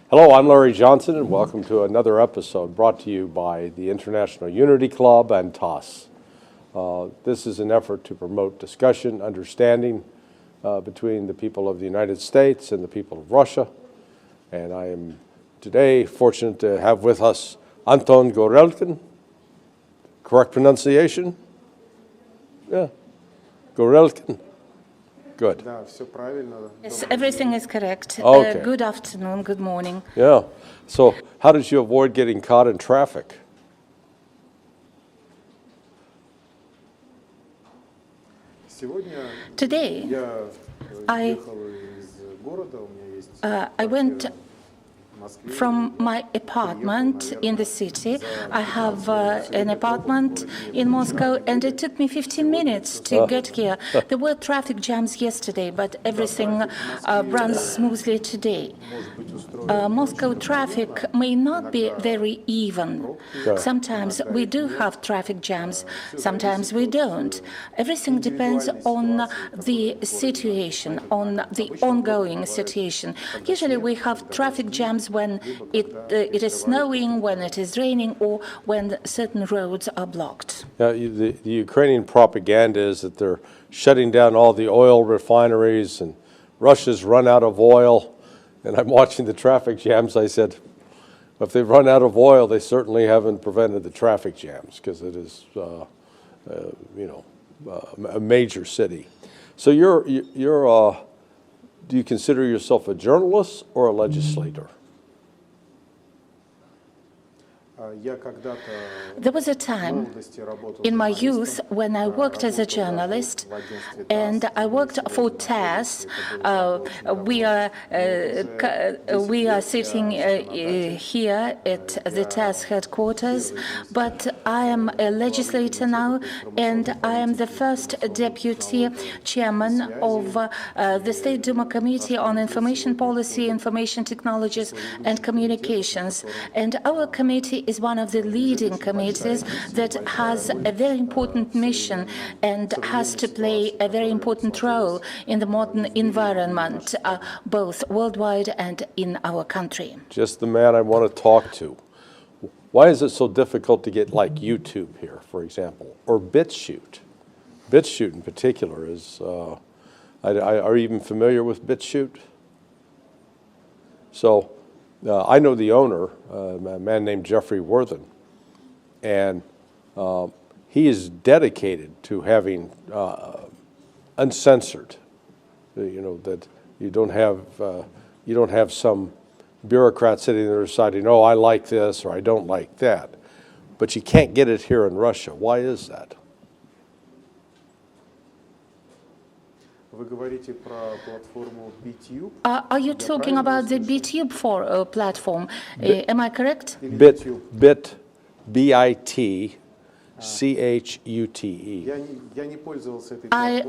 Hello, I'm Larry Johnson, and welcome to another episode brought to you by the International Unity Club and TAS. This is an effort to promote discussion, understanding between the people of the United States and the people of Russia. And I am today fortunate to have with us Anton Gorelkin. Correct pronunciation? Yeah, Gorelkin. Good. Yes, everything is correct. Okay. Good afternoon, good morning. Yeah. So how did you avoid getting caught in traffic? Today, I went from my apartment in the city. I have an apartment in Moscow, and it took me 15 minutes to get here. There were traffic jams yesterday, but everything runs smoothly today. Moscow traffic may not be very even. Sometimes we do have traffic jams, sometimes we don't. Everything depends on the situation, on the ongoing situation. Usually we have traffic jams when it is snowing, when it is raining, or when certain roads are blocked. The Ukrainian propaganda is that they're shutting down all the oil refineries and Russia's run out of oil. And I'm watching the traffic jams. I said, if they've run out of oil, they certainly haven't prevented the traffic jams because it is, a major city. So do you consider yourself a journalist or a legislator? There was a time in my youth when I worked as a journalist, and I worked for TAS. We are sitting here at the TAS headquarters, but I am a legislator now, and I am the first deputy chairman of the State Duma Committee on Information Policy, Information Technologies and Communications. And our committee is one of the leading committees that has a very important mission and has to play a very important role in the modern environment, both worldwide and in our country. Just the man I want to talk to. Why is it so difficult to get like YouTube here, for example, or BitChute? BitChute in particular is, are you even familiar with BitChute? So, I know the owner, a man named Jeffrey Worthen, and he is dedicated to having uncensored. That you don't have some bureaucrat sitting there deciding, oh, I like this or I don't like that. But you can't get it here in Russia. Why is that? Are you talking about the BitChute platform? Am I correct? B-I-T-C-H-U-T-E. I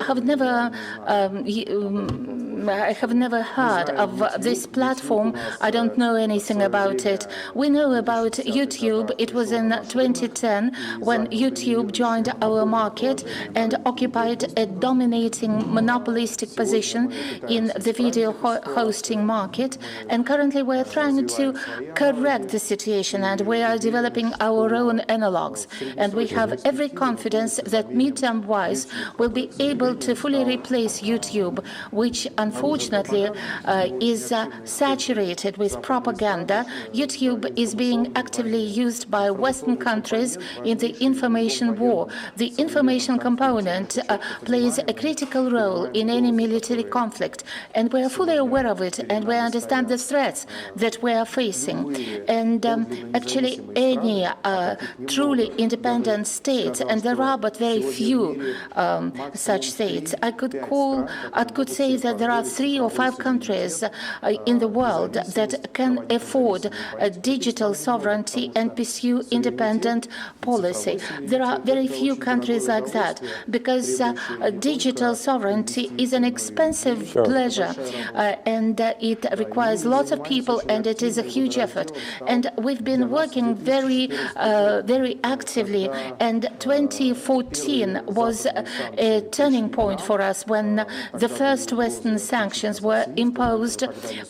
have never heard of this platform. I don't know anything about it. We know about YouTube. It was in 2010 when YouTube joined our market and occupied a dominating monopolistic position in the video hosting market. And currently we're trying to correct the situation, and we are developing our own analogs. And we have every confidence that midterm-wise we'll be able to fully replace YouTube, which unfortunately is saturated with propaganda. YouTube is being actively used by Western countries in the information war. The information component plays a critical role in any military conflict, and we are fully aware of it, and we understand the threats that we are facing. And actually any truly independent states, and there are but very few such states. I could say that there are 3 or 5 countries in the world that can afford digital sovereignty and pursue independent policy. There are very few countries like that, because digital sovereignty is an expensive pleasure, and it requires lots of people, and it is a huge effort. And we've been working very actively, and 2014 was a turning point for us when the first Western sanctions were imposed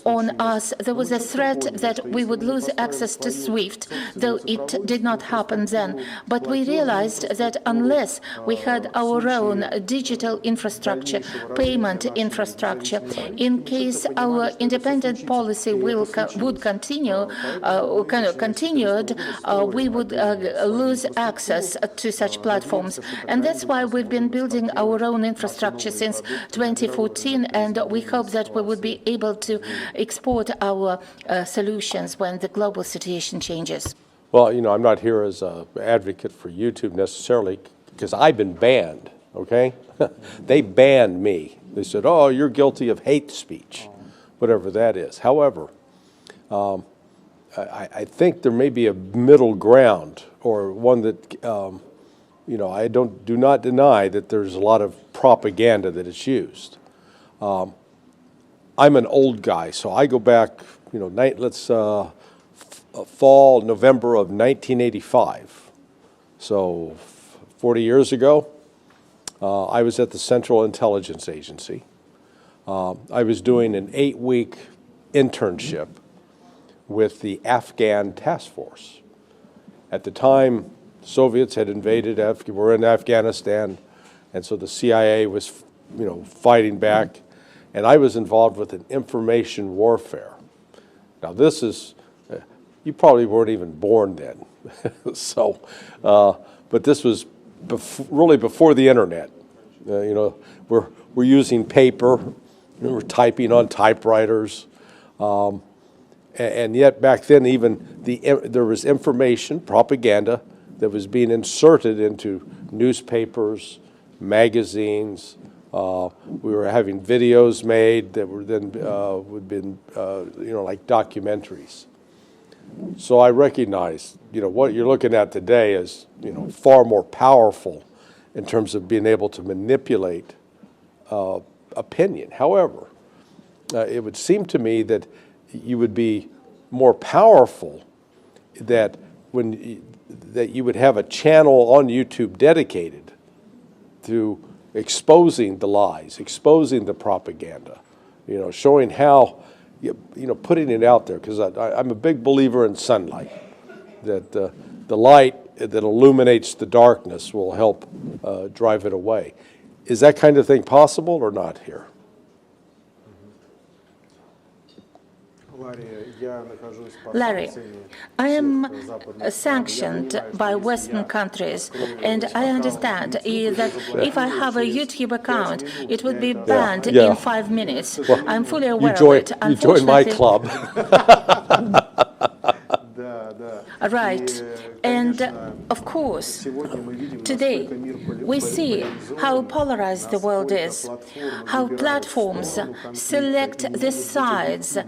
on us, there was a threat that we would lose access to SWIFT, though it did not happen then. But we realized that unless we had our own digital infrastructure, payment infrastructure, in case our independent policy would continue, continued, we would lose access to such platforms. And that's why we've been building our own infrastructure since 2014, and we hope that we would be able to export our solutions when the global situation changes. Well, you know, I'm not here as an advocate for YouTube necessarily, because I've been banned, okay? They banned me. They said, oh, you're guilty of hate speech, whatever that is. However, I think there may be a middle ground, or one that, you know, I do not deny that there's a lot of propaganda that is used. I'm an old guy, so I go back, you know, fall, November of 1985. So 40 years ago, I was at the Central Intelligence Agency. I was doing an 8-week internship with the Afghan task force. At the time, Soviets had invaded, were in Afghanistan, and so the CIA was, you know, fighting back, and I was involved with an information warfare. Now this is, you probably weren't even born then, so, but this was really before the internet. You know, we're using paper, we're typing on typewriters, and yet back then even there was information, propaganda, that was being inserted into newspapers, magazines. We were having videos made that were then you know, like documentaries. So I recognize, you know, what you're looking at today is, you know, far more powerful in terms of being able to manipulate opinion. However, it would seem to me that you would be more powerful that you would have a channel on YouTube dedicated to exposing the lies, exposing the propaganda, you know, showing how, you know, putting it out there, because I'm a big believer in sunlight, that the light that illuminates the darkness will help drive it away. Is that kind of thing possible or not here? Larry, I am sanctioned by Western countries, and I understand that if I have a YouTube account, it would be banned in 5 minutes. Well, I'm fully aware of it. You joined my club. Right. And of course, today we see how polarized the world is, how platforms select the sides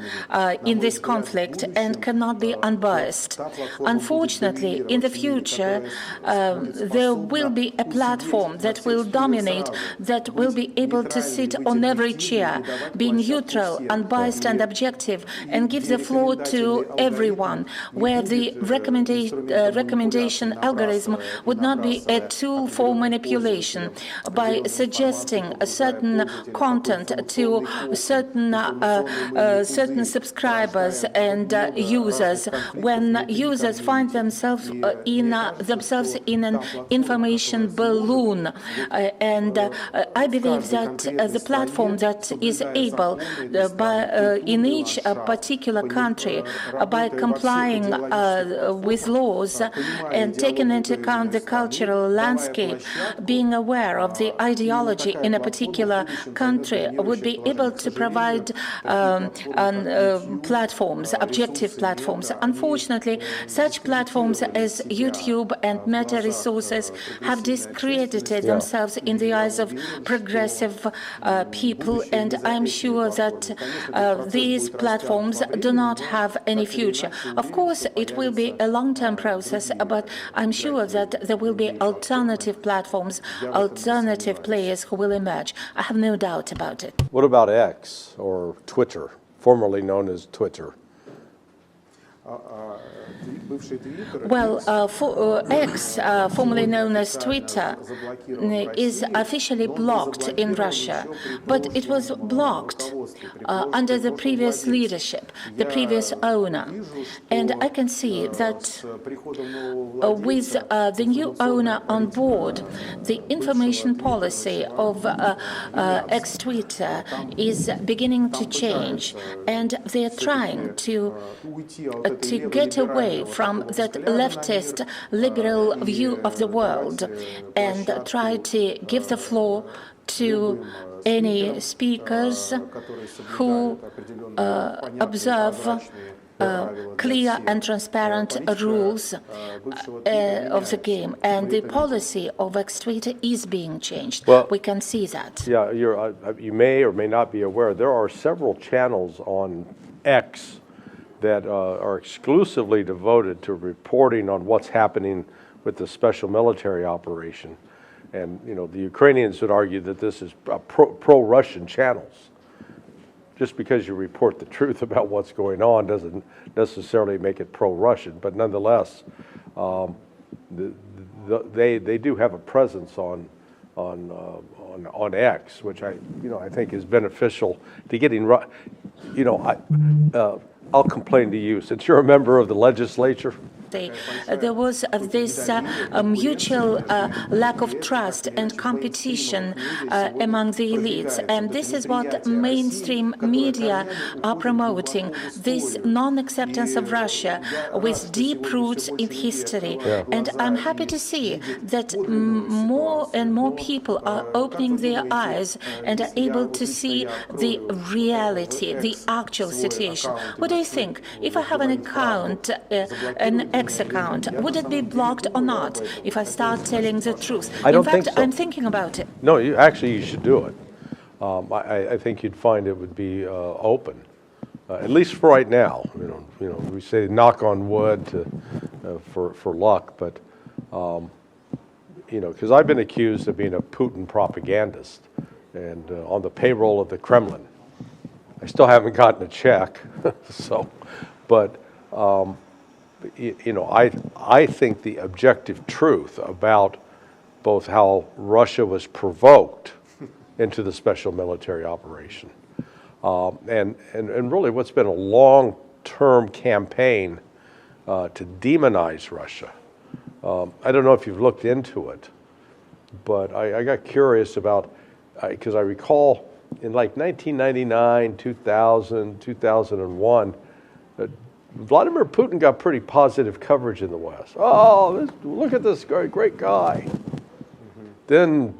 in this conflict and cannot be unbiased. Unfortunately, in the future, there will be a platform that will dominate, that will be able to sit on every chair, being neutral, unbiased and objective, and give the floor to everyone, where the recommendation algorithm would not be a tool for manipulation by suggesting a certain content to certain subscribers and users, when users find themselves in an information balloon. And I believe that the platform that is able, in each particular country, by complying with laws and taking into account the cultural landscape, being aware of the ideology in a particular country, would be able to provide platforms, objective platforms. Unfortunately, such platforms as YouTube and Meta resources have discredited themselves in the eyes of progressive people, and I'm sure that these platforms do not have any future. Of course, it will be a long-term process, but I'm sure that there will be alternative platforms, alternative players who will emerge. I have no doubt about it. What about X, or Twitter, formerly known as Twitter? Well, X, formerly known as Twitter, is officially blocked in Russia, but it was blocked under the previous leadership, the previous owner. And I can see that with the new owner on board, the information policy of X-Twitter is beginning to change, and they're trying to get away from that leftist liberal view of the world and try to give the floor to any speakers who observe clear and transparent rules of the game, and the policy of X-Twitter is being changed. Well, we can see that. Yeah, you may or may not be aware, there are several channels on X that are exclusively devoted to reporting on what's happening with the special military operation. And, you know, the Ukrainians would argue that this is pro-Russian channels. Just because you report the truth about what's going on doesn't necessarily make it pro-Russian, but nonetheless, they do have a presence on X, which I think is beneficial to getting. I'll complain to you, since you're a member of the legislature. There was this mutual lack of trust and competition among the elites, and this is what mainstream media are promoting, this non-acceptance of Russia with deep roots in history. Yeah. And I'm happy to see that more and more people are opening their eyes and are able to see the reality, the actual situation. What do you think? If I have an account, an X account, would it be blocked or not if I start telling the truth? I don't In fact, think so. I'm thinking about it. No, you should do it. I think you'd find it would be open, at least for right now. We say knock on wood for luck, but because I've been accused of being a Putin propagandist and on the payroll of the Kremlin. I still haven't gotten a check, but I think the objective truth about both how Russia was provoked into the special military operation and really what's been a long-term campaign to demonize Russia. I don't know if you've looked into it, but I got curious about, because I recall in like 1999, 2000, 2001, Vladimir Putin got pretty positive coverage in the West. Oh, look at this great guy. Mm-hmm. Then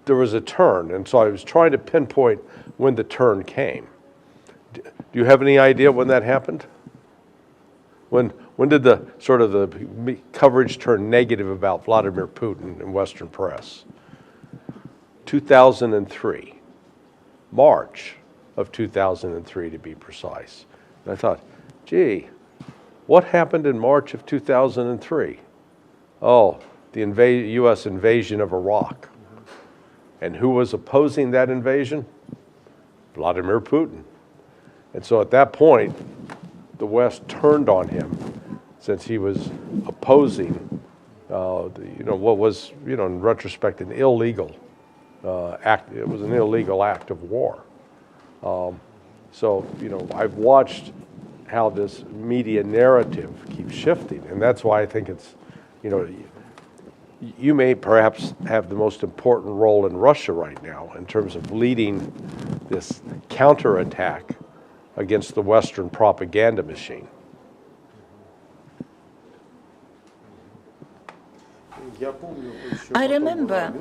there was a turn, and so I was trying to pinpoint when the turn came. Do you have any idea when that happened? When did the coverage turn negative about Vladimir Putin in Western press? 2003. March of 2003, to be precise. And I thought, gee, what happened in March of 2003? Oh, the U.S. invasion of Iraq. And who was opposing that invasion? Vladimir Putin. And so at that point, the West turned on him, since he was opposing, what was, in retrospect, an illegal act. It was an illegal act of war. So I've watched how this media narrative keeps shifting, and that's why I think it's, you may perhaps have the most important role in Russia right now in terms of leading this counterattack against the Western propaganda machine. I remember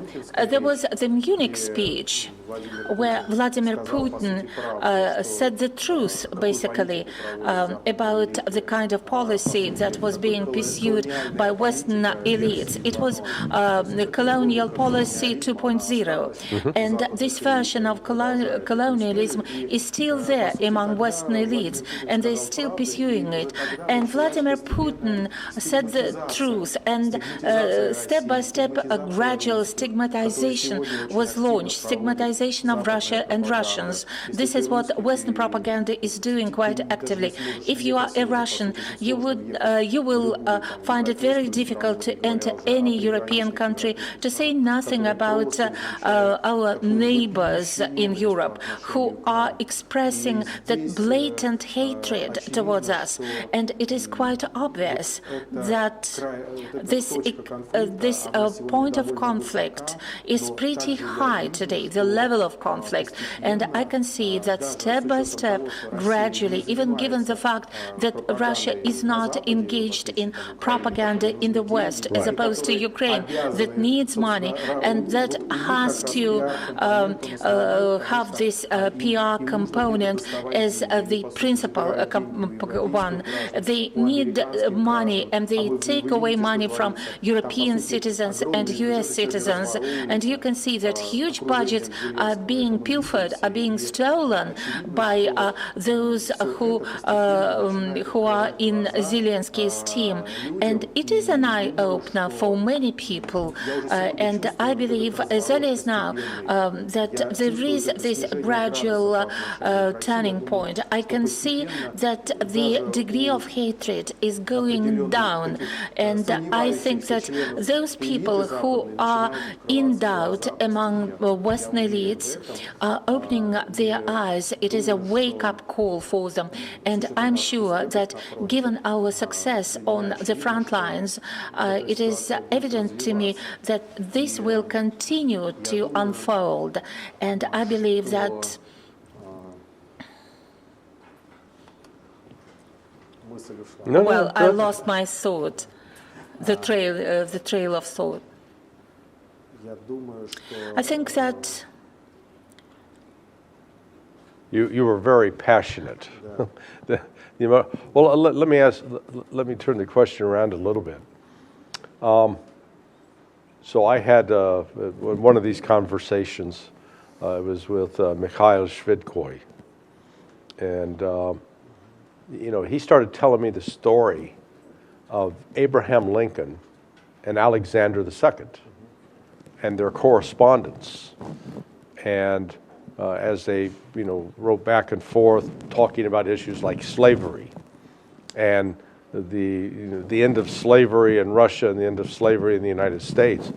there was the Munich speech where Vladimir Putin said the truth, basically, about the kind of policy that was being pursued by Western elites. It was the colonial policy 2.0, and this version of colonialism is still there among Western elites, and they're still pursuing it. And Vladimir Putin said the truth and step by step, a gradual stigmatization was launched, stigmatization of Russia and Russians. This is what Western propaganda is doing quite actively. If you are a Russian, you will find it very difficult to enter any European country, to say nothing about our neighbors in Europe who are expressing that blatant hatred towards us. And it is quite obvious that this point of conflict is pretty high today, the level of conflict. And I can see that step by step, gradually, even given the fact that Russia is not engaged in propaganda in the West, as opposed to Ukraine, that needs money and that has to have this PR component as the principal one. They need money and they take away money from European citizens and US citizens. And you can see that huge budgets are being pilfered, are being stolen by those who are in Zelensky's team. And it is an eye-opener for many people. And I believe, as early as now, that there is this gradual turning point. I can see that the degree of hatred is going down. And I think that those people who are in doubt among Western elites are opening their eyes. It is a wake-up call for them. And I'm sure that given our success on the front lines, it is evident to me that this will continue to unfold. And I believe that I lost my thought, the trail of thought. I think that you were very passionate. Well, let me turn the question around a little bit. So I had one of these conversations. It was with Mikhail Shvidkoy, and he started telling me the story of Abraham Lincoln and Alexander II and their correspondence, and as they wrote back and forth talking about issues like slavery and the end of slavery in Russia and the end of slavery in the United States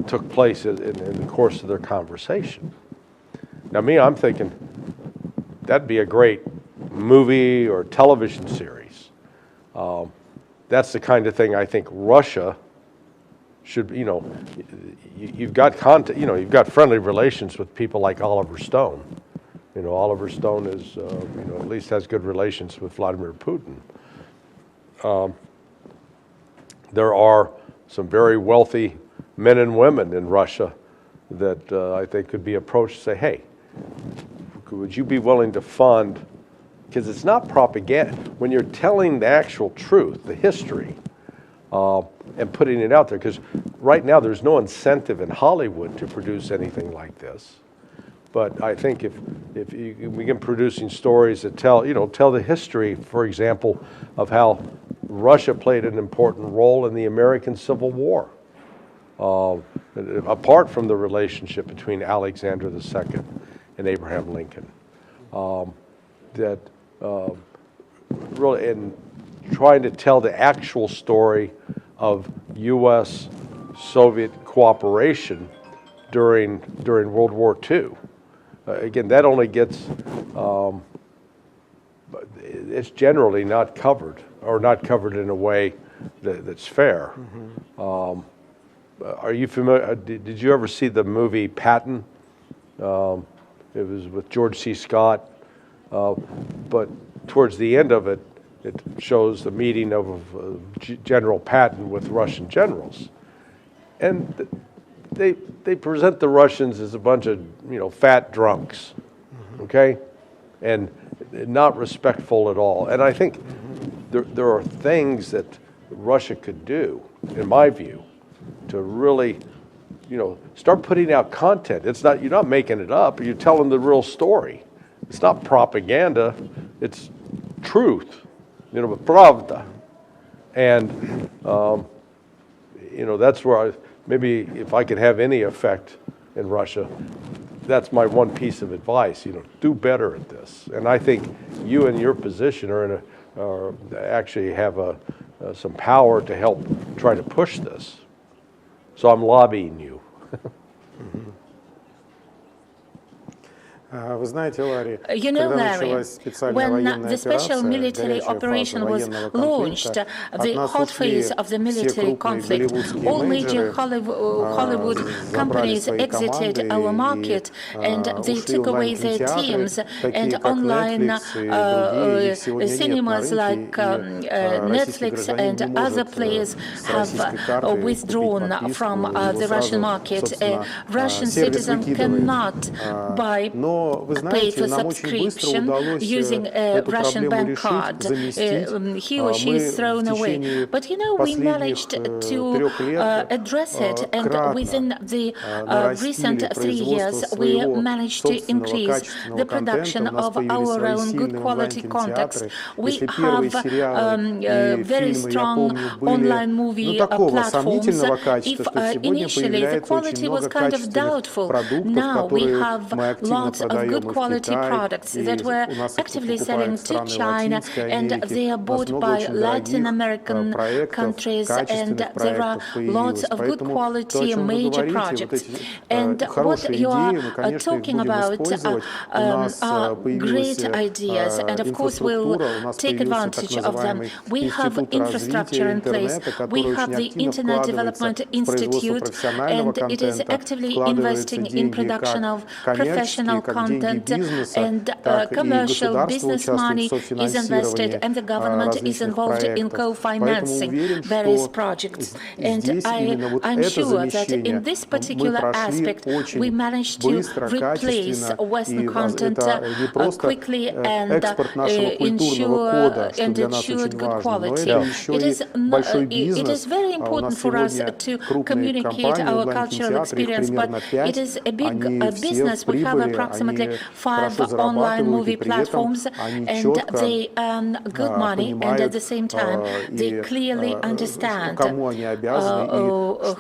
took place in the course of their conversation. Now I'm thinking that'd be a great movie or television series. That's the kind of thing I think Russia should, you've got content, you've got friendly relations with people like Oliver Stone. Oliver Stone is, at least has good relations with Vladimir Putin. There are some very wealthy men and women in Russia that I think could be approached and say, hey, would you be willing to fund, because it's not propaganda. When you're telling the actual truth, the history, and putting it out there, because right now there's no incentive in Hollywood to produce anything like this. But I think if you begin producing stories that tell the history, for example, of how Russia played an important role in the American Civil War, apart from the relationship between Alexander II and Abraham Lincoln, really in trying to tell the actual story of U.S.-Soviet cooperation during World War II. Again, that only gets, it's generally not covered, or not covered in a way that's fair. Mm-hmm. Are you familiar, did you ever see the movie Patton? It was with George C. Scott, but towards the end of it, it shows the meeting of General Patton with Russian generals. And they present the Russians as a bunch of fat drunks, okay, and not respectful at all. And I think there are things that Russia could do, in my view, to really start putting out content. You're not making it up. You're telling the real story. It's not propaganda. It's truth, pravda. And that's where maybe if I could have any effect in Russia, that's my one piece of advice. Do better at this. And I think you in your position are actually have some power to help try to push this. So I'm lobbying you. Вы знаете, Ларри, You know, когда Larry, началась специальная when военная the special операция, military горячая operation фаза was военного launched, конфликта, от the нас hot ушли phase of the все military крупные conflict, голливудские all major мейджоры, Hollywood забрали companies свои exited команды our и market, and they ушли took away their онлайн-кинотеатры, teams, такие and как online Netflix и другие, их сегодня нет на cinemas рынке, like и российский Netflix гражданин and не other может players с have российской карты купить withdrawn подписку, from его the Russian сразу, market. A собственно, Russian сервис citizen выкидывает. cannot buy Но вы pay знаете, for нам очень быстро subscription удалось using a эту Russian проблему bank решить, card. заместить. He or she Мы is thrown в away. течение But we последних managed to 3 лет address it, and кратно within the recent нарастили 3 years, производство we своего managed to собственного increase качественного the контента. production У нас of появились our свои own good сильные quality context. онлайн-кинотеатры. We Если have первые сериалы и very фильмы, я strong помню, были online movie такого platforms. сомнительного If качества, что сегодня initially the появляется очень quality was много kind of качественных doubtful, продуктов, now we которые have мы активно lots of продаем good и в quality Китай, products и that were у нас их actively покупают selling to страны China, Латинской and Америки. they are У нас bought много by очень Latin дорогих American проектов, countries, and качественных there are проектов lots появилось. of good Поэтому то, о quality чем вы major говорите, вот projects. эти And what хорошие you are идеи, мы, конечно, их talking будем about использовать. У нас are появилась great ideas, and of course we'll инфраструктура, у нас take появился так advantage of them. называемый We have Институт infrastructure развития in place. интернета, We который have очень the активно Internet вкладывается Development в производство Institute, профессионального and it is контента, actively вкладываются investing in деньги production как of коммерческие, professional как деньги content, бизнеса, and так и commercial государство business участвует в money is invested, софинансировании and the government is различных involved in проектов. Поэтому co-financing уверен, various что projects. And здесь именно вот I'm это sure that замещение in this мы particular прошли aspect, we очень managed to быстро, replace качественно, Western и content это не просто quickly and экспорт нашего культурного кода, что для нас очень good важно, но quality. это еще и большой It is бизнес. very У important нас for us сегодня to крупные communicate компании, our cultural онлайн-кинотеатры, их experience, but примерно it 5, is a big они все business. в We have прибыли, approximately они 5 хорошо online зарабатывают, и movie при этом platforms, они and четко they earn good money, and at the понимают, same time, they и clearly understand кому они обязаны,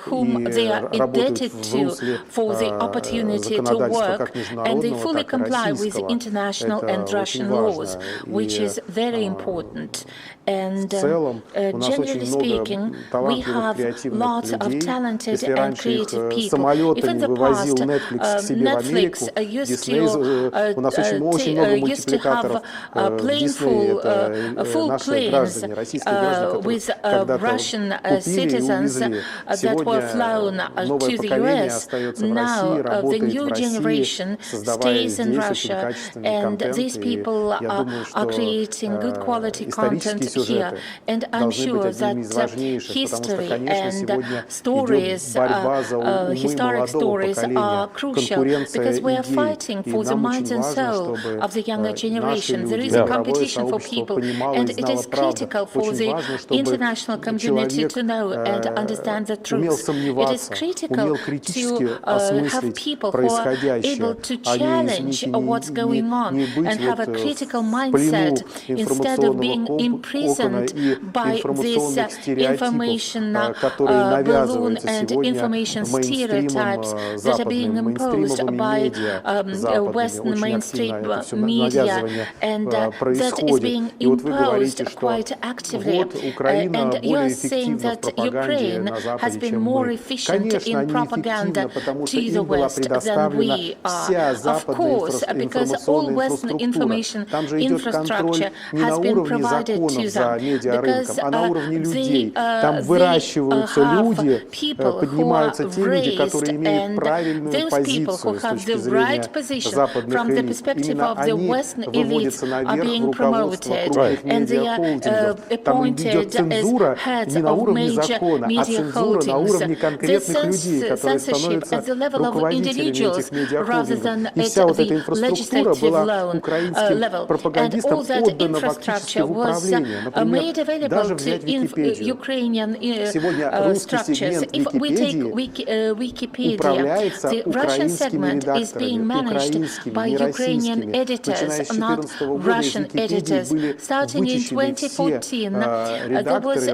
whom и they are работают indebted в to русле for the opportunity to законодательства work, как and they международного, fully так и comply with российского. international Это and очень Russian laws, важно. which И is very important. And в целом у нас generally очень много speaking, we талантливых, have креативных lots of людей. talented Если and раньше их creative people. If самолетами in the вывозил past, Netflix к себе в Америку, Netflix used Disney, to у нас очень много used to мультипликаторов have в plane Disney. full, Это full наши planes граждане, российские граждане, которые with когда-то Russian купили и citizens увезли. that were flown Сегодня новое to the поколение US. остается в Now России, the работает new в России, generation создавая stays in здесь очень Russia, качественный and контент. these И people я думаю, are что creating good quality content исторические here. сюжеты And I'm должны быть sure одними из that важнейших, потому что, history конечно, and сегодня stories, идет борьба за умы historic молодого stories поколения, are crucial конкуренция because we are идей, fighting и for the нам mind очень and важно, soul чтобы of the younger наши generation. There люди, is a мировое competition for сообщество people, понимало и and it знало is правду. critical for Очень the важно, чтобы international community человек to know and understand the умел truth. It is сомневаться, critical умел критически to have осмыслить people who are able происходящее, to а не, challenge извините, what's going on не быть and have a вот critical в плену mindset instead of being информационного кокона imprisoned и by this информационных стереотипов, information которые balloon навязываются and сегодня information мейнстримом stereotypes that are being западным, imposed мейнстримовыми by медиа западными. Western Очень mainstream активно это все media, навязывание and that is происходит. being И вот вы imposed говорите, что quite actively. вот Украина And you более are saying эффективна в that пропаганде Ukraine на has Западе, been чем more мы. efficient Конечно, in они propaganda эффективны, потому что to the им была West than предоставлена we are. вся Of западная course, because all информационная Western инфраструктура. information Там же идет контроль infrastructure не на has been уровне provided законов to за them, медиарынком, because а на уровне людей. they Там выращиваются have люди, people who are поднимаются те люди, raised, которые имеют and правильную those people who позицию с have точки the зрения right position западных from the элит. perspective Именно of the они Western elites выводятся are наверх в being руководство promoted, крупных and they are медиахолдингов. Там идет appointed as цензура heads не на of уровне major закона, а media цензура на holdings. уровне The конкретных людей, которые censorship становятся at the level of руководителями individuals этих rather медиахолдингов. than И at вся вот эта the инфраструктура legislative была украинским level. And пропагандистам all that отдана фактически infrastructure в was управление. made Например, available даже to взять Википедию. Ukrainian Сегодня русский structures. сегмент If we take Википедии Wikipedia, управляется the Russian украинскими segment is being редакторами, managed by Ukrainian editors, not Russian editors. Starting in 2014, there was a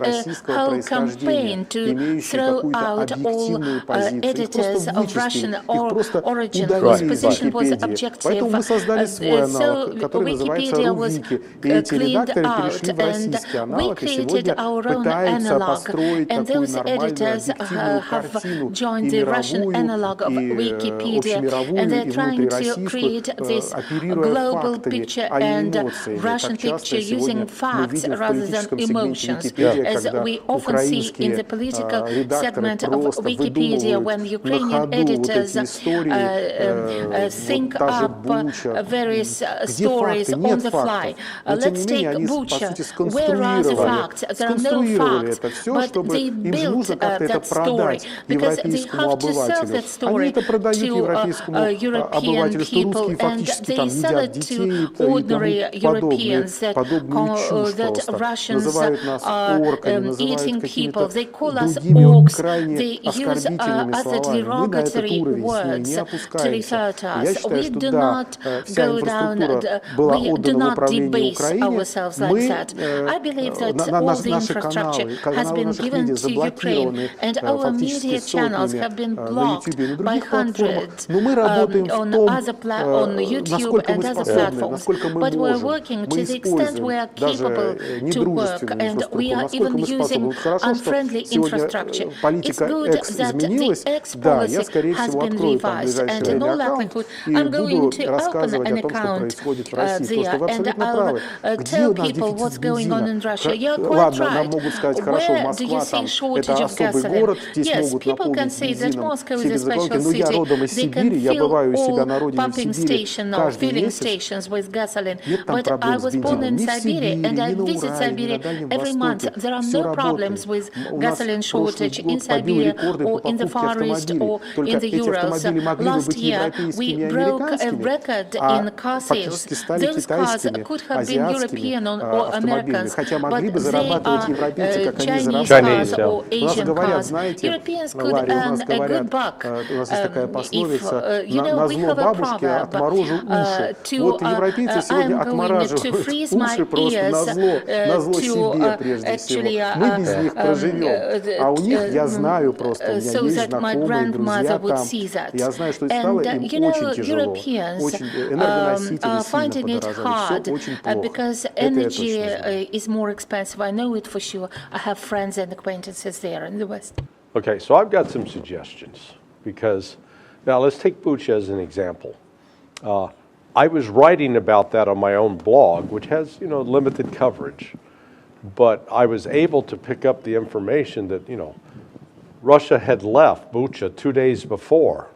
whole campaign to throw out all editors of Russian origin whose position was objective. So Wikipedia was cleaned out, and we created our own analog. And those editors have joined the Russian analog of Wikipedia, and they're trying to create this global picture and Russian picture using facts rather than emotions, as we often see in the political segment of Wikipedia when Ukrainian editors think up various stories on the fly. Let's take Bucha. Where are the facts? There are no facts, but they built that story because they have to sell that story to European people, and they sell it to ordinary Europeans that Russians are eating people. They call us orcs. They use other derogatory words to refer to us. We do not go down, we do not debase ourselves like that. I believe that all the infrastructure has been given to Ukraine, and our media channels have been blocked by hundreds on YouTube and other platforms. But we're working to the extent we are capable to work, and we are even using unfriendly infrastructure. It's good that the ex-policy has been revised, and in all likelihood, I'm going to open an account there, and I'll tell people what's going on in Russia. You're quite right. Where do you see shortage of gasoline? Yes, people can say that Moscow is a special city. They can fill all pumping stations or filling stations with gasoline. But I was born in Siberia, and I visit Siberia every month. There are no problems with gasoline shortage in Siberia or in the Far East or in the Urals. Last year, we broke a record in car sales. Those cars could have been European or Americans, but they are Chinese cars or Asian cars. Europeans could earn a good buck. We have a proverb, I'm going to freeze my ears so that my grandmother would see that. And Europeans are finding it hard because energy is more expensive. I know it for sure. I have friends and acquaintances there in the West. Okay, so I've got some suggestions because now let's take Bucha as an example. I was writing about that on my own blog, which has, limited coverage, but I was able to pick up the information that, Russia had left Bucha 2 days before,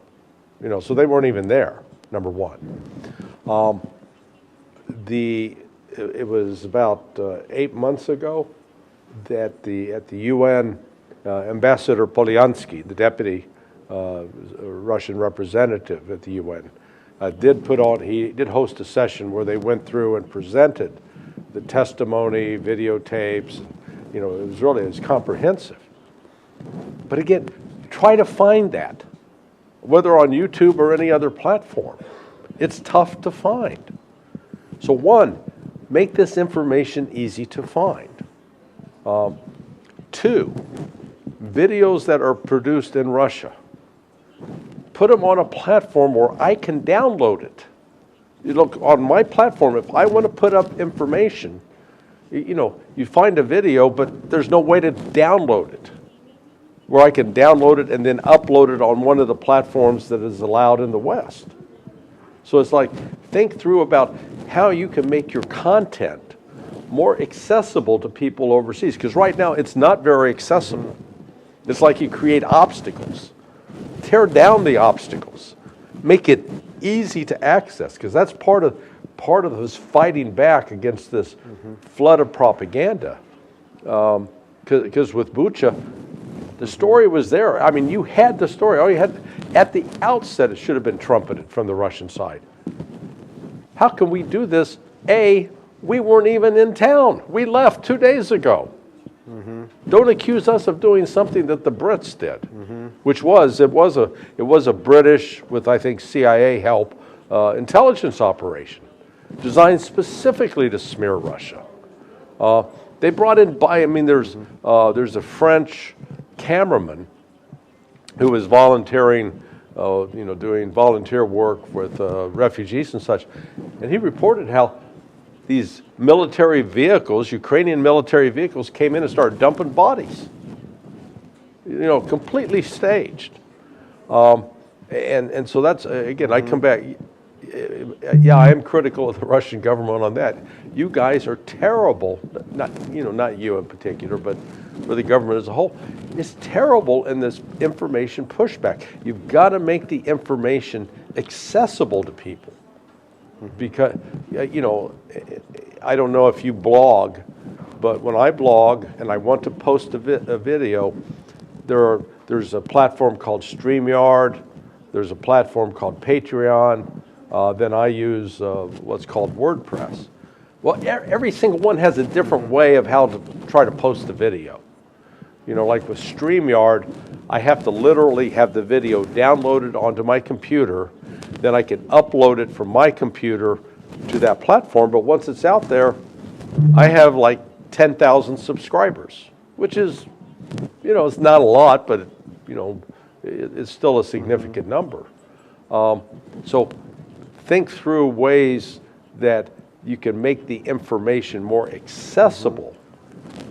so they weren't even there, number one. It was about 8 months ago that at the UN, Ambassador Polyansky, the deputy Russian representative at the UN, he did host a session where they went through and presented the testimony, videotapes, it was comprehensive. But again, try to find that, whether on YouTube or any other platform. It's tough to find. So one, make this information easy to find. Two, videos that are produced in Russia, put them on a platform where I can download it. Look, on my platform, if I want to put up information, you find a video, but there's no way to download it, where I can download it and then upload it on one of the platforms that is allowed in the West. So it's like, think through about how you can make your content more accessible to people overseas, because right now it's not very accessible. It's like you create obstacles. Tear down the obstacles. Make it easy to access, because that's part of this fighting back against this flood of propaganda. Because with Bucha, the story was there. I mean, you had the story. All you had at the outset, it should have been trumpeted from the Russian side. How can we do this? We weren't even in town. We left 2 days ago. Don't accuse us of doing something that the Brits did, which was it was a British, with I think CIA help, intelligence operation designed specifically to smear Russia. They brought in, there's a French cameraman who was volunteering, doing volunteer work with refugees and such, and he reported how these military vehicles, Ukrainian military vehicles, came in and started dumping bodies, completely staged. And so that's, again, I come back, yeah, I am critical of the Russian government on that. You guys are terrible, not you in particular, but for the government as a whole, is terrible in this information pushback. You've got to make the information accessible to people. Because, I don't know if you blog, but when I blog and I want to post a video, there's a platform called StreamYard, there's a platform called Patreon, then I use what's called WordPress. Well, every single one has a different way of how to try to post the video. Like with StreamYard, I have to literally have the video downloaded onto my computer, then I can upload it from my computer to that platform, but once it's out there, I have like 10,000 subscribers, which is, it's not a lot, but, it's still a significant number. So think through ways that you can make the information more accessible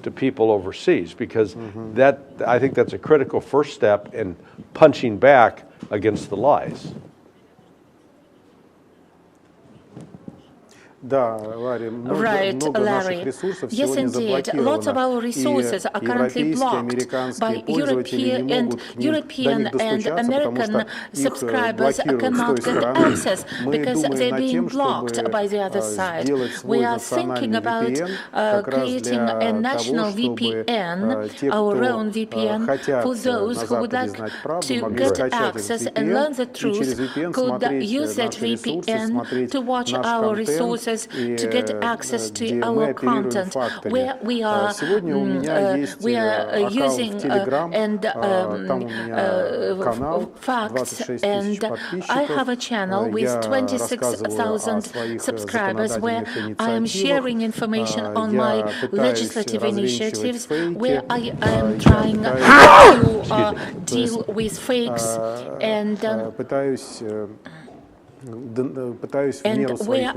to people overseas, because I think that's a critical first step in punching back against the lies. Right, Larry. Yes, indeed. Lots of our resources are currently blocked by European and American subscribers cannot get access because they're being blocked by the other side. We are thinking about creating a national VPN, our own VPN, for those who would like to get access and learn the truth, could use that VPN to watch our resources, to get access to our content, where we are using facts. And I have a channel with 26,000 subscribers where I am sharing information on my legislative initiatives, where I am trying to deal with fakes and where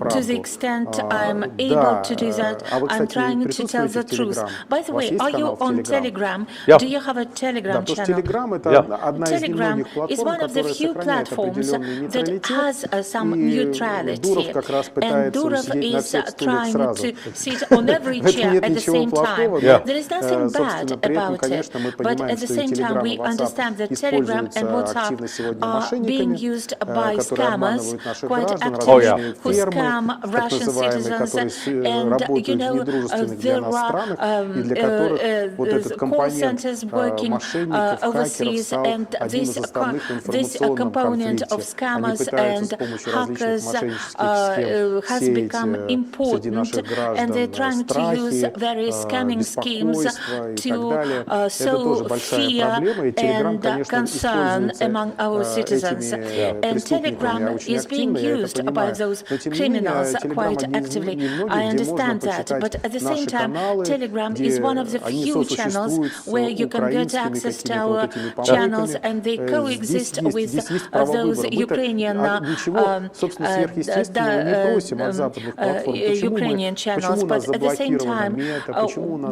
to the extent I'm able to do that, I'm trying to tell the truth. By the way, are you on Telegram? Yeah. Do you have a Telegram channel? Telegram is one of the few platforms that has some neutrality, and Durov is trying to sit on every chair at the same time. There is nothing bad about it, but at the same time we understand that Telegram and WhatsApp are being used by scammers quite actively, who scam Russian citizens, and there are call centers working overseas, and this component of scammers and hackers has become important, and they're trying to use various scamming schemes to sow fear and concern among our citizens. And Telegram is being used by those criminals quite actively. I understand that, but at the same time, Telegram is one of the few channels where you can get access to our channels, and they coexist with those Ukrainian channels. But at the same time,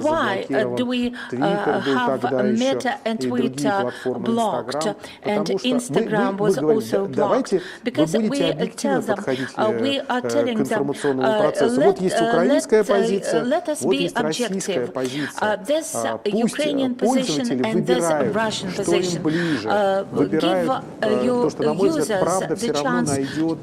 why do we have Meta and Twitter blocked, and Instagram was also blocked? Because we tell them, we are telling them, let us be objective. This Ukrainian position and this Russian position give your users the chance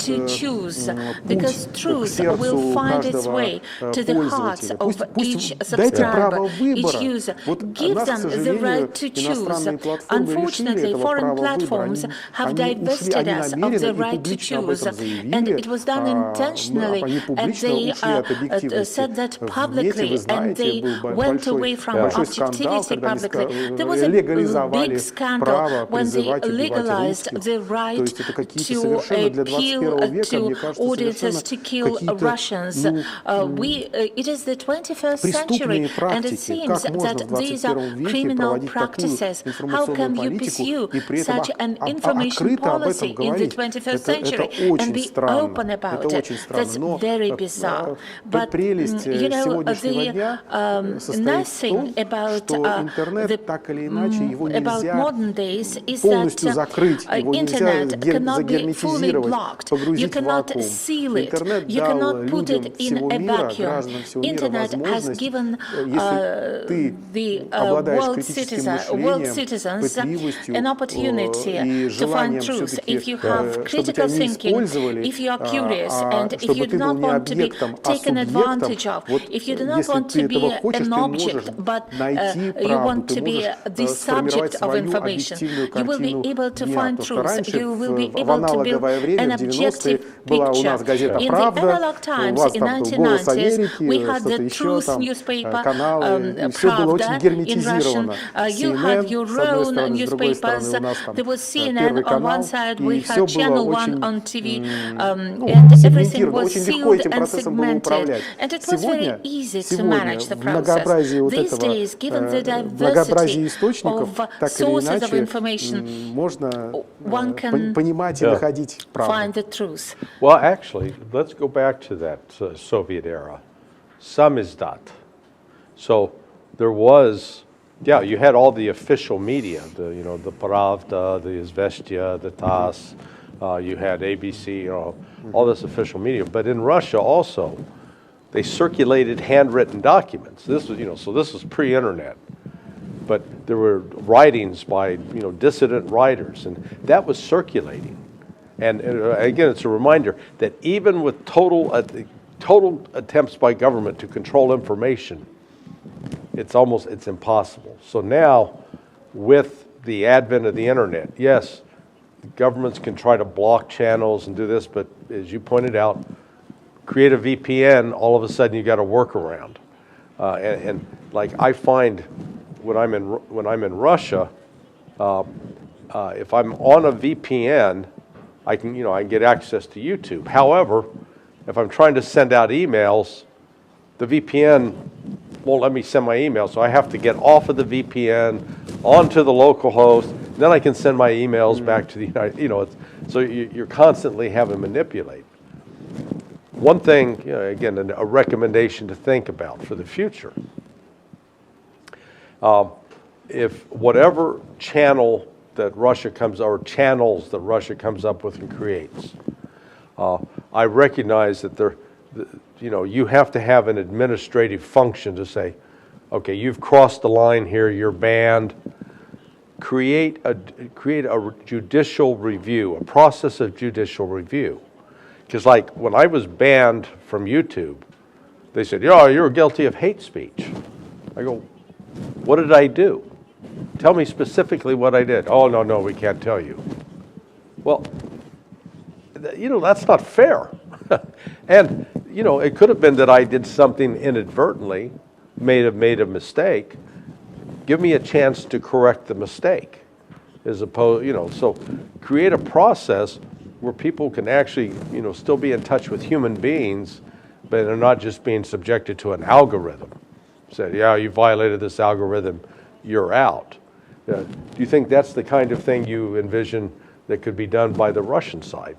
to choose, because truth will find its way to the hearts of each subscriber, each user. Give them the right to choose. Unfortunately, foreign platforms have divested us of the right to choose, and it was done intentionally, and they said that publicly, and they went away from objectivity publicly. There was a big scandal when they legalized the right to appeal to auditors to kill Russians. It is the 21st century, and it seems that these are criminal practices. How can you pursue such an information policy in the 21st century and be open about it? That's very bizarre. But you know, nothing about about modern days is that internet cannot be fully blocked. You cannot seal it. You cannot put it in a vacuum. Internet has given the world citizens an opportunity to find truth. If you have critical thinking, if you are curious, and if you do not want to be taken advantage of, if you do not want to be an object, but you want to be the subject of information, you will be able to find truth. You will be able to build an objective picture. In the analog times, in 1990s, we had the Truth newspaper, Pravda in Russian. You had your own newspapers. There was CNN on one side, we had Channel 1 on TV, and everything was sealed and segmented. And it was very easy to manage the process. These days, given the diversity of sources of information, one can find the truth. Well, actually, let's go back to that Soviet era. Samizdat. So there was, you had all the official media, the Pravda, the Izvestia, the TASS, you had ABC, all this official media. But in Russia also, they circulated handwritten documents. This was, so this was pre-internet. But there were writings by, dissident writers, and that was circulating. And again, it's a reminder that even with total attempts by government to control information, it's impossible. So now, with the advent of the internet, yes, governments can try to block channels and do this, but as you pointed out, create a VPN, all of a sudden you got a workaround. And like I find when I'm in Russia, if I'm on a VPN, I can get access to YouTube. However, if I'm trying to send out emails, the VPN won't let me send my email, so I have to get off of the VPN, onto the local host, then I can send my emails back to the United. So you're constantly having to manipulate. One thing, again, a recommendation to think about for the future. If whatever channel that Russia channels that Russia comes up with and creates, I recognize that you have to have an administrative function to say, okay, you've crossed the line here, you're banned. Create a judicial review, a process of judicial review. Because like when I was banned from YouTube, they said, you're guilty of hate speech. I go, what did I do? Tell me specifically what I did. Oh, no, we can't tell you. Well, that's not fair. And, it could have been that I did something inadvertently, made a mistake. Give me a chance to correct the mistake. As opposed, so create a process where people can actually, still be in touch with human beings, but they're not just being subjected to an algorithm. Said, you violated this algorithm, you're out. Do you think that's the kind of thing you envision that could be done by the Russian side?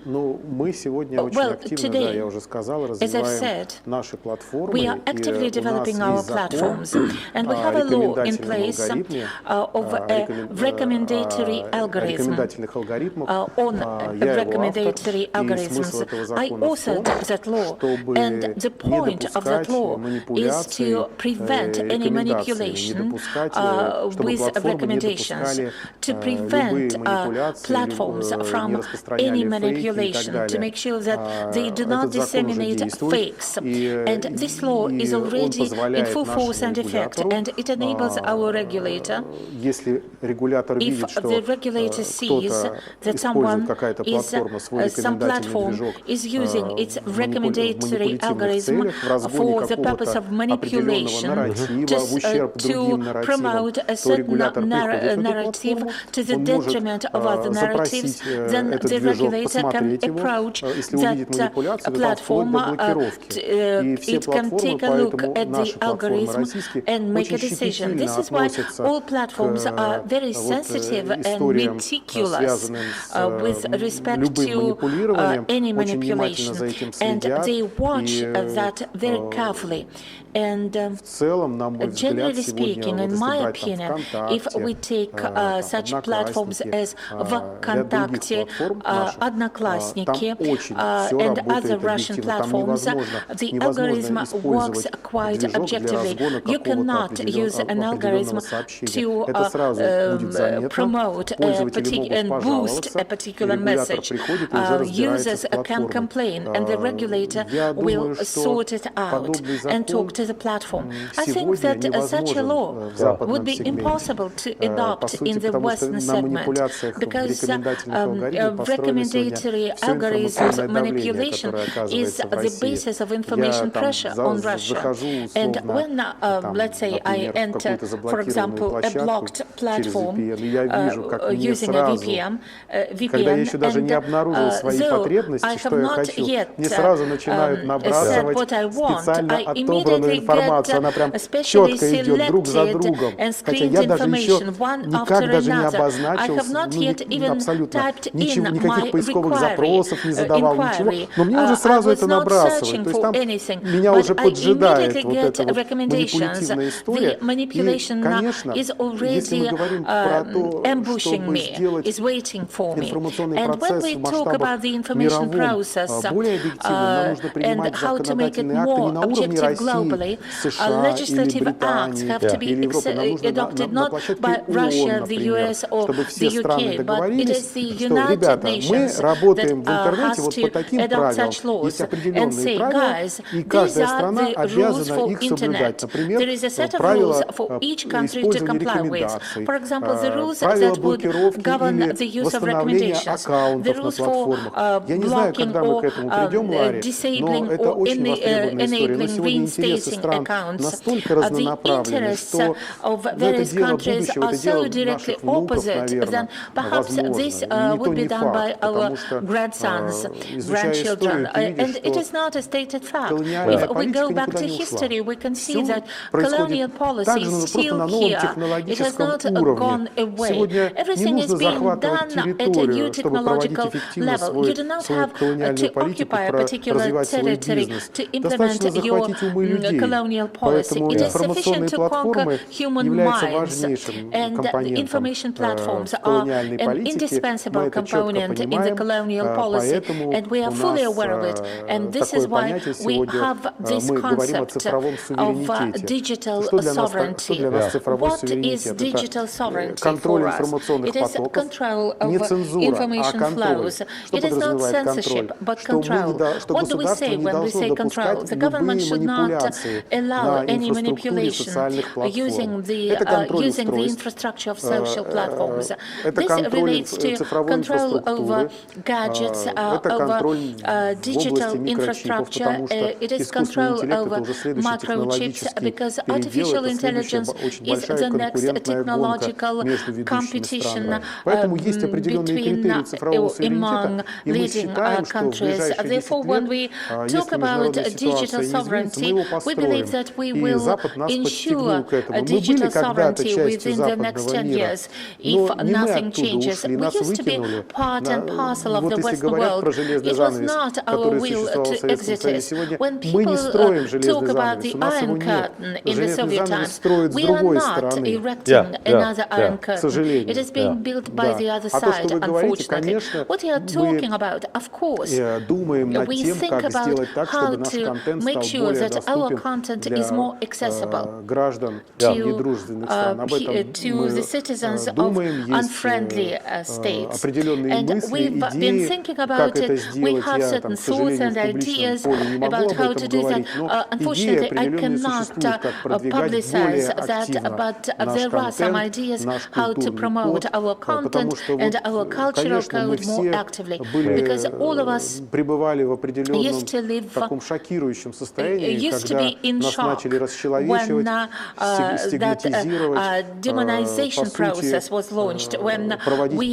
Мы сегодня очень активно, да, я уже сказал, развиваем наши платформы. We are actively developing our platforms, and we have a law in place of a recommendatory algorithm on recommendatory algorithms. I authored that law, and the point of that law is to prevent any manipulation with recommendations, to prevent platforms from any manipulation manipulation, to make sure that they do not disseminate fakes. And this law is already in full force and effect, and it enables our regulator, if the regulator sees that some platform is using its recommendatory algorithm for the purpose of manipulation to promote a certain narrative to the detriment of other narratives, then the regulator can approach that platform. It can take a look at the algorithm and make a decision. This is why all platforms are very sensitive and meticulous with respect to any manipulation, and they watch that very carefully. And generally speaking, in my opinion, if we take such platforms as VKontakte, Одноклассники, and other Russian platforms, the algorithm works quite objectively. You cannot use an algorithm to promote and boost a particular message. Users can complain, and the regulator will sort it out and talk to the platform. I think that such a law would be impossible to adopt in the Western segment, because recommendatory algorithms manipulation is the basis of information pressure on Russia. And when, let's say, I enter, for example, a blocked platform using a VPN, though I have not yet said what I want, I immediately get specially selected and screened information one after another. I have not yet even typed in my inquiry. I was not searching for anything, but I immediately get recommendations. The manipulation is already ambushing me, is waiting for me. And when we talk about the information process and how to make it more objective globally, legislative acts have to be adopted not by Russia, the US, or the UK, but it is the United Nations that has to adopt such laws and say, guys, these are the rules for internet. There is a set of rules for each country to comply with. For example, the rules that would govern the use of recommendations, the rules for blocking or disabling or enabling reinstating accounts. The interests of various countries are so directly opposite, then perhaps this would be done by our grandsons, grandchildren. And it is not a stated fact. If we go back to history, we can see that colonial policy is still here. It has not gone away. Everything is being done at a new technological level. You do not have to occupy a particular territory to implement your colonial policy. It is sufficient to conquer human minds, and the information platforms are an indispensable component in the colonial policy, and we are fully aware of it. And this is why we have this concept of digital sovereignty. What is digital sovereignty for us? It is control of information flows. It is not censorship, but control. What do we say when we say control? The government should not allow any manipulation using the infrastructure of social platforms. This relates to control over gadgets, over digital infrastructure. It is control over microchips, because artificial intelligence is the next technological competition among leading countries. Therefore, when we talk about digital sovereignty, we believe that we will ensure digital sovereignty within the next 10 years if nothing changes. We used to be part and parcel of the Western world. It was not our will to exit it. When people talk about the Iron Curtain in the Soviet times, we are not erecting another Iron Curtain. It is being built by the other side, unfortunately. What we are talking about, of course, we think about how to make sure that our content is more accessible to the citizens of unfriendly states. And we've been thinking about it, we have certain thoughts and ideas about how to do that. Unfortunately, I cannot publicize that, but there are some ideas how to promote our content and our cultural code more actively, because all of us used to live, used to be in shock when that demonization process was launched, when we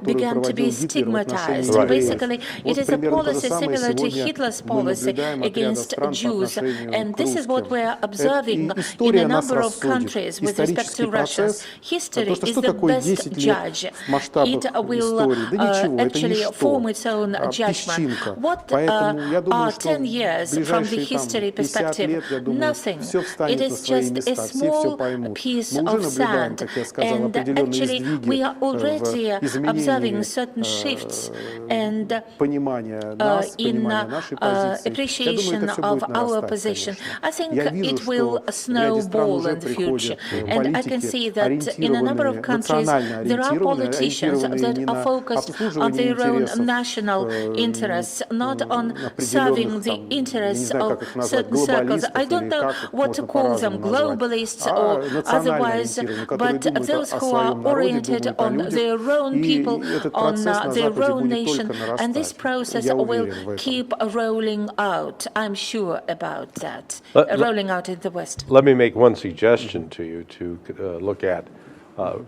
began to be stigmatized. Right. Basically, it is a policy similar to Hitler's policy against Jews, and this is what we are observing in a number of countries with respect to Russia. History is the best judge. It will actually form its own judgment. What are 10 years from the history perspective? Nothing. It is just a small piece of sand, and actually we are already observing certain shifts and in appreciation of our position. I think it will snowball in the future, and I can see that in a number of countries there are politicians that are focused on their own national interests, not on serving the interests of certain circles. I don't know what to call them, globalists or otherwise, but those who are oriented on their own people, on their own nation, and this process will keep rolling out. I'm sure about that, rolling out in the West. Let me make one suggestion to you to look at.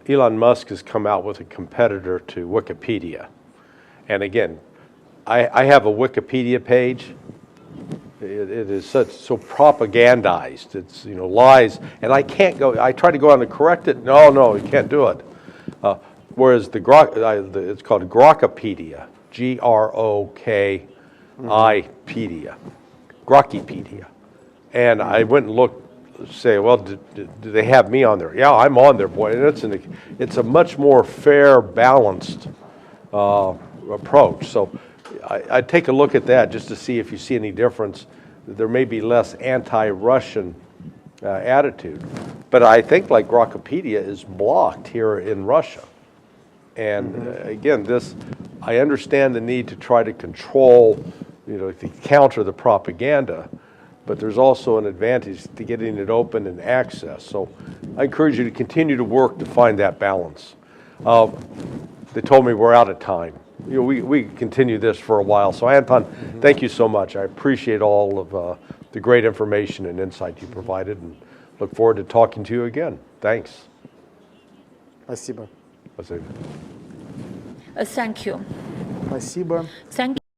Elon Musk has come out with a competitor to Wikipedia. And again, I have a Wikipedia page. It is so propagandized. It's, lies. And I can't go, I try to go on and correct it. No, you can't do it. Whereas it's called Grokipedia, Grokipedia, Grokipedia. And I went and looked, say, well, do they have me on there? Yeah, I'm on there, boy. And it's a much more fair, balanced approach. So I'd take a look at that just to see if you see any difference. There may be less anti-Russian attitude. But I think like Grokipedia is blocked here in Russia. And again, I understand the need to try to control, to counter the propaganda, but there's also an advantage to getting it open and access. So I encourage you to continue to work to find that balance. They told me we're out of time. We continue this for a while. So Anton, thank you so much. I appreciate all of the great information and insight you provided, and look forward to talking to you again. Thanks. Спасибо. Спасибо. Thank you. Спасибо. Thank